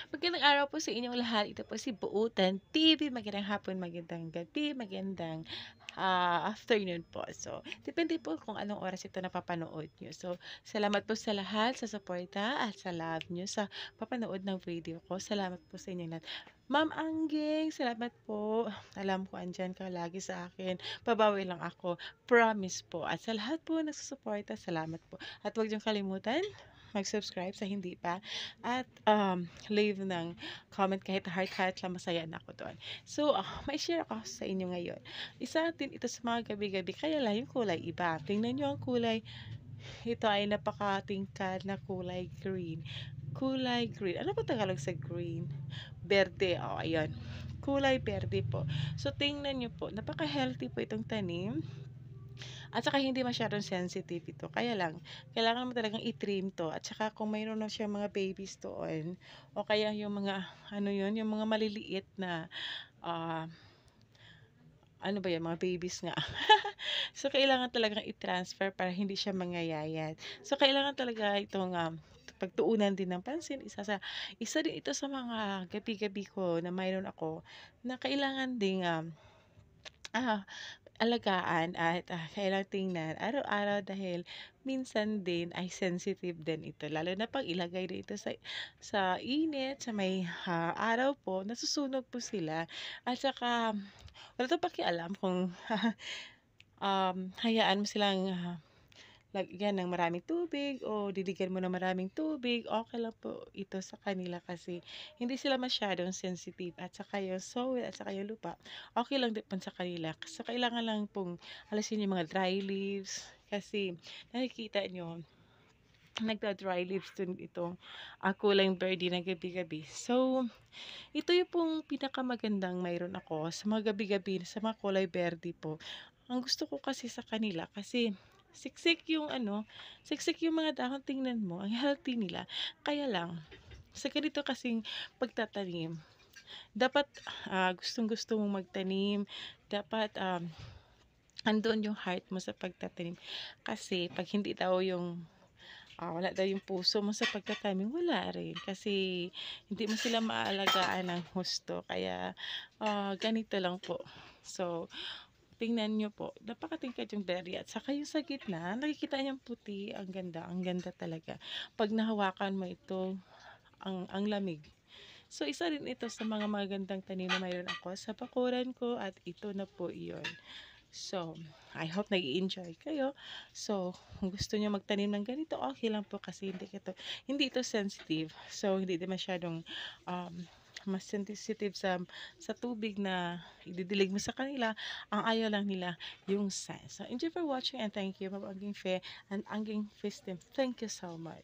Magandang araw po sa inyong lahat. Ito po si Buutan TV. Magandang hapon, magandang gabi, magandang afternoon po. So, depende po kung anong oras ito napapanood nyo. So, salamat po sa lahat, sa suporta at sa love nyo sa papanood ng video ko. Salamat po sa inyong lahat. Ma'am Angging, salamat po. Alam ko andyan ka lagi sa akin. Babawi lang ako. Promise po. At sa lahat po nagsusuporta, salamat po. At huwag niyong kalimutan mag-subscribe sa hindi pa at leave ng comment kahit heart lang masaya na ako doon. So, may share ako sa inyo ngayon. Isa din ito sa mga gabi-gabi kaya lang yung kulay iba. Tingnan nyo ang kulay. Ito ay napakatingkad na kulay green. Kulay green. Ano ba Tagalog sa green? Berde. Oh, ayun. Kulay berde po. So, tingnan nyo po. Napaka-healthy po itong tanim. At saka hindi masyadong sensitive ito. Kaya lang, kailangan mo talagang i-trim to. At saka kung mayroon na siyang mga babies doon, o kaya yung mga, ano yun, yung mga maliliit na, ah, ano ba yan, mga babies nga. So, kailangan talagang i-transfer para hindi siya mangayayat. So, kailangan talaga itong pagtuunan din ng pansin. Isa din ito sa mga gabi-gabi ko na mayroon ako na kailangan ding ah, alagaan at kailangang tingnan araw-araw dahil minsan din ay sensitive din ito lalo na 'pag ilagay din ito sa init, sa may, araw po, nasusunog po sila at saka wala 'tong pakialam kung, hayaan mo silang, lagyan ng maraming tubig o diligan mo ng maraming tubig, okey lang po ito sa kanila kasi hindi sila masyadong sensitive at saka yung soil at saka yung lupa, okey lang din po sa kanila. So, kailangan lang pong alisin yung mga dry leaves kasi nakikita niyo nagda-dry leaves din itong, kulay birdie na gabi-gabi. So, ito yung pong pinakamagandang mayroon ako sa mga gabi-gabi sa mga kulay berde po. Ang gusto ko kasi sa kanila kasi siksik yung ano, siksik yung mga dahon tingnan mo, ang healthy nila. Kaya lang, sa ganito kasing pagtatanim, dapat gustong-gusto mong magtanim, dapat andoon yung heart mo sa pagtatanim. Kasi pag hindi daw yung wala daw yung puso mo sa pagtatanim, wala rin. Kasi hindi mo sila maaalagaan ng husto. Kaya ganito lang po. So, tingnan niyo po, napakatingkad yung berry at saka yung sa gitna, nakikita niyang puti, ang ganda talaga. 'Pag nahawakan mo ito, ang lamig. So, isa rin ito sa mga magagandang tanim na mayroon ako sa bakuran ko at ito na po iyon. So, I hope nag-i-enjoy kayo. So, kung gusto niyo magtanim ng ganito, okay lang po kasi hindi ito sensitive. So, hindi din masyadong um, mas sensitive sa tubig na ididilig mo sa kanila. Ang ayaw lang nila yung sun. So, enjoy for watching and thank you, Ma'am Anging Fe and Anging Fistim. Thank you so much.